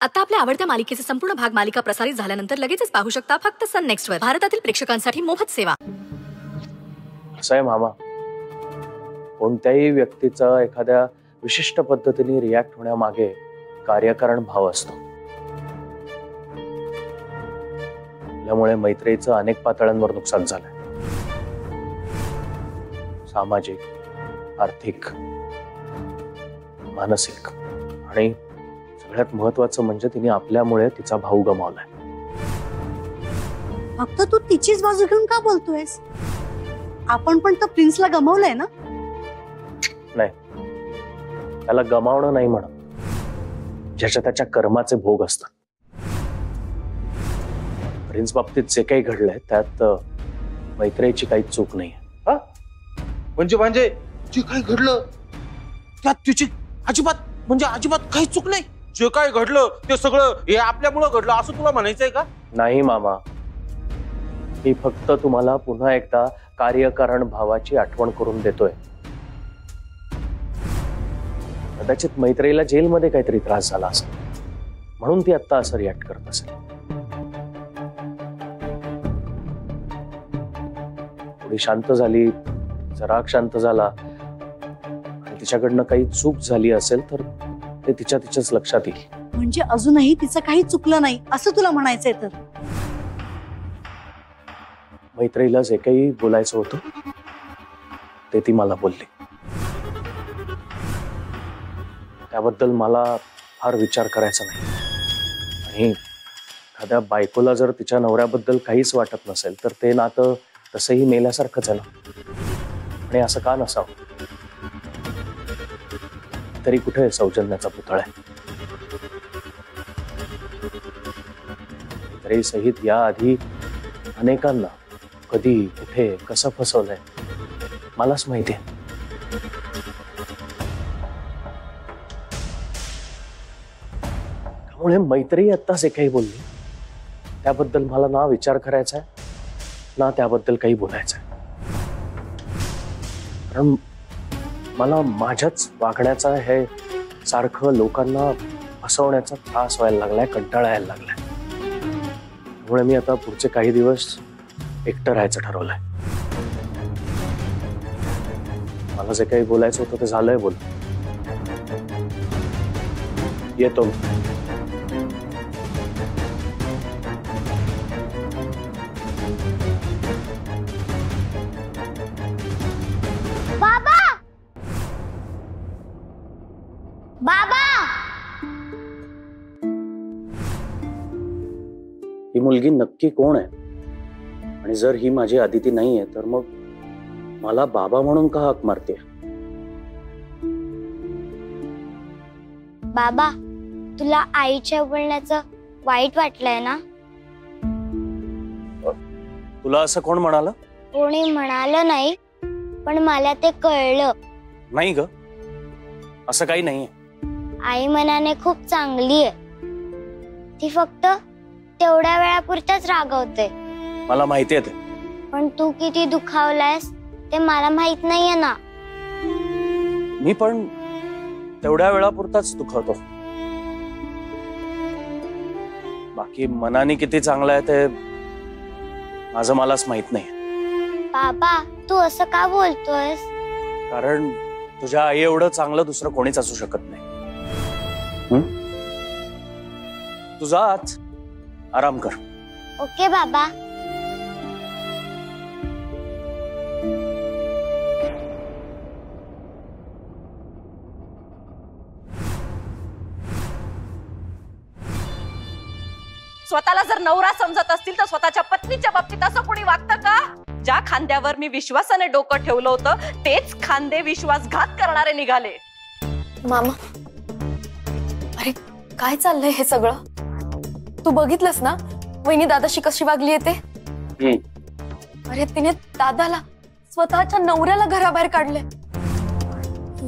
आता आपल्या आवडत्या मालिकेचे संपूर्ण भाग मालिका प्रसारित झाल्यानंतर लगेचच पाहू शकता फक्त सन नेक्स्ट वर. भारतातील प्रेक्षकांसाठी मोफत सेवा. असं आहे मामा, कोणत्याही व्यक्तीचा एखाद्या विशिष्ट पद्धतीने रिॲक्ट होण्यामागे कार्यकारण भाव असतो. त्यामुळे मैत्रीचं अनेक पातळ्यांवर नुकसान झालंय. सामाजिक, आर्थिक, मानसिक आणि सगळ्यात महत्वाचं म्हणजे तिने आपल्यामुळे तिचा भाऊ गमावलाय. फक्त तू तिचीच बाजू घेऊन का बोलतोयस? आपण पण तर प्रिन्सला गमावलंय ना. नाही, त्याला गमावणं नाही म्हणत, ज्याच्या त्याच्या कर्माचे भोग असतात. प्रिन्स बाबतीत जे काही घडलंय त्यात मैत्रीची काही चूक नाही. म्हणजे जे काही घडलं त्यात तिची अजिबात काही चूक नाही. जे काय घडलं ते सगळं हे आपल्यामुळं घडलं असं तुला म्हणायचंय का? नाही मामा, मी फक्त तुम्हाला पुन्हा एकदा कार्यकारण भावाची आठवण करून देतोय. कदाचित मैत्रीला जेलमध्ये काहीतरी त्रास झाला असेल म्हणून ती आता असं रिॲक्ट करत असेल. थोडी शांत झाली, जरा शांत झाला आणि तिच्याकडनं काही चूक झाली असेल तर ते तिच्याच लक्षात येईल. म्हणजे अजूनही तिचं काही चुकलं नाही असं तुला म्हणायचंय? तर मैत्रीला जे काही बोलायचं होतं ते ती मला बोलली. त्याबद्दल मला फार विचार करायचा नाही. आणि एखाद्या बायकोला जर तिच्या नवऱ्याबद्दल काहीच वाटत नसेल तर ते नातं तसंही मेल्यासारखंच आहे ना. आणि असं का नसावं? तरी कुठे सौजन्याचा पुतळा आहे? तरी सहित या आधी अनेकांना कधी कुठे कसं फसवलंय मलाच माहिती आहे. त्यामुळे मैत्री आता जे काही बोलली त्याबद्दल मला ना विचार करायचा आहे ना त्याबद्दल काही बोलायचं आहे. कारण मला माझ्याच वागण्याचा हे सारखं लोकांना फसवण्याचा त्रास व्हायला लागलाय, कंटाळा यायला लागलाय. त्यामुळे मी आता पुढचे काही दिवस एकटं राहायचं ठरवलंय. मला जे काही बोलायचं होतं ते झालंय बोल. येतो. बाबा, ही मुलगी नक्की कोण आहे? आणि जर ही माझी आदिती नाहीये तर मग मला बाबा म्हणून का हाक मारते? बाबा, तुला आईच्या बोलण्याचं वाईट वाटलंय ना? तुला असं कोण म्हणालं? कोणी म्हणालं नाही, पण मला ते कळलं. नाही ग, असं काही नाहीये. आई मनाने खूप चांगली आहे. ती फक्त तेवढ्या वेळापुरताच रागवते. मला माहिती आहे ते. पण तू किती दुखावलायस ते मला माहित नाहीये ना. मी पण तेवढ्या वेळापुरताच दुखवतो. बाकी मनाने किती चांगलं आहे ते माझं मलाच माहित नाही. बाबा, तू असं का बोलतोयस? कारण तुझ्या आई एवढं चांगलं दुसरं कोणीच असू शकत नाही. तुझा आज आराम कर. ओके बाबा. स्वतःला जर नवरा समजत असतील तर स्वतःच्या पत्नीच्या बाबतीत असं कोणी वागतं का? ज्या खांद्यावर मी विश्वासाने डोकं ठेवलं होतं तेच खांदे विश्वासघात करणारे निघाले. मामा, अरे काय चाललंय हे सगळं? तू बघितलंस ना वहिनी दादाशी कशी वागली ते? अरे तिने दादाला स्वतःच्या नवऱ्याला घराबाहेर काढले.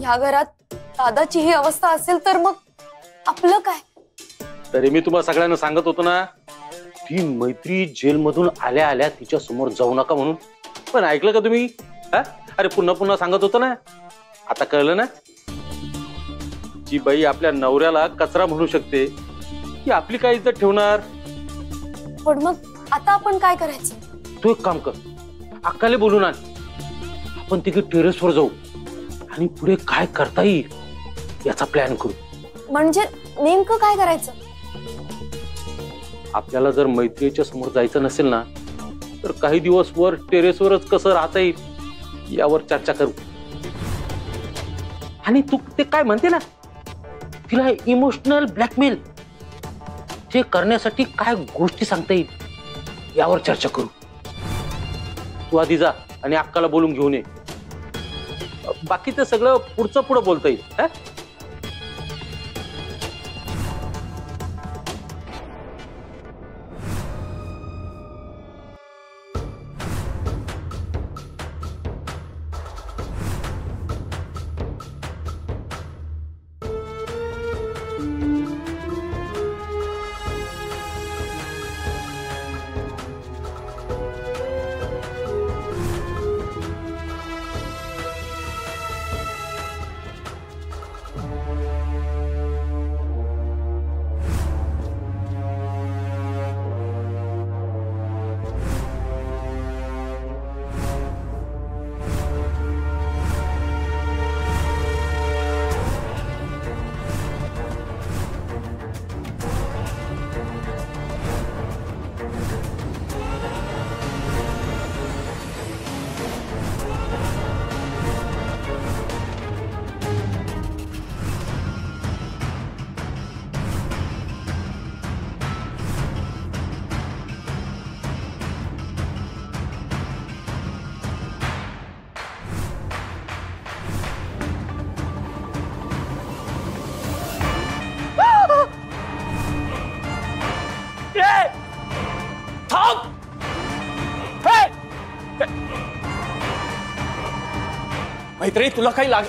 या घरात दादाची ही अवस्था असेल तर मग आपलं काय? तरी मी तुम्हाला सगळ्यांना सांगत होतो ना, ती मैत्री जेलमधून आल्या आल्या तिच्या समोर जाऊ नका म्हणून. पण ऐकलं का तुम्ही? अरे पुन्हा पुन्हा सांगत होतो ना. आता कळलं ना? जी बाई आपल्या नवऱ्याला कचरा म्हणू शकते ही आपली काय इज्जत ठेवणार? पण मग आता आपण काय करायचं? तू एक काम कर, अक्काले बोलून आण, आपण तिकडे टेरेसवर जाऊ आणि पुढे काय करता येईल याचा प्लॅन करू. म्हणजे नेमकं काय करायचं? आपल्याला जर मैत्रीच्या समोर जायचं नसेल ना, तर काही दिवस वर टेरेसवरच कसं राहता येईल यावर चर्चा करू. आणि तू ते काय म्हणते ना, तिला इमोशनल ब्लॅकमेल ते करण्यासाठी काय गोष्टी सांगता येईल यावर चर्चा करू. तू आधी जा आणि अक्काला बोलून घेऊन ये. बाकीचं सगळं पुढचं पुढं बोलता येईल. हा? मैत्री, तुला काही लाग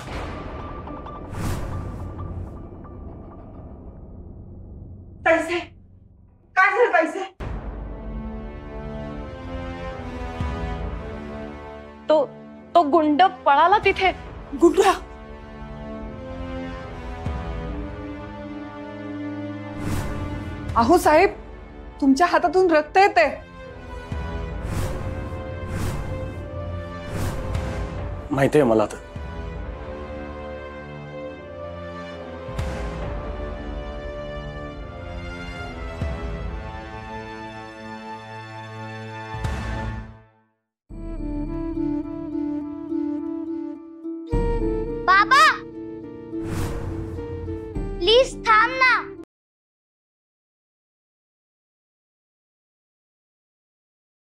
पैसे काय झालं? पैसे तो गुंड पळाला तिथे. गुंडा? अहो साहेब, तुमच्या हातातून रक्त येते. माहितीये मला तर.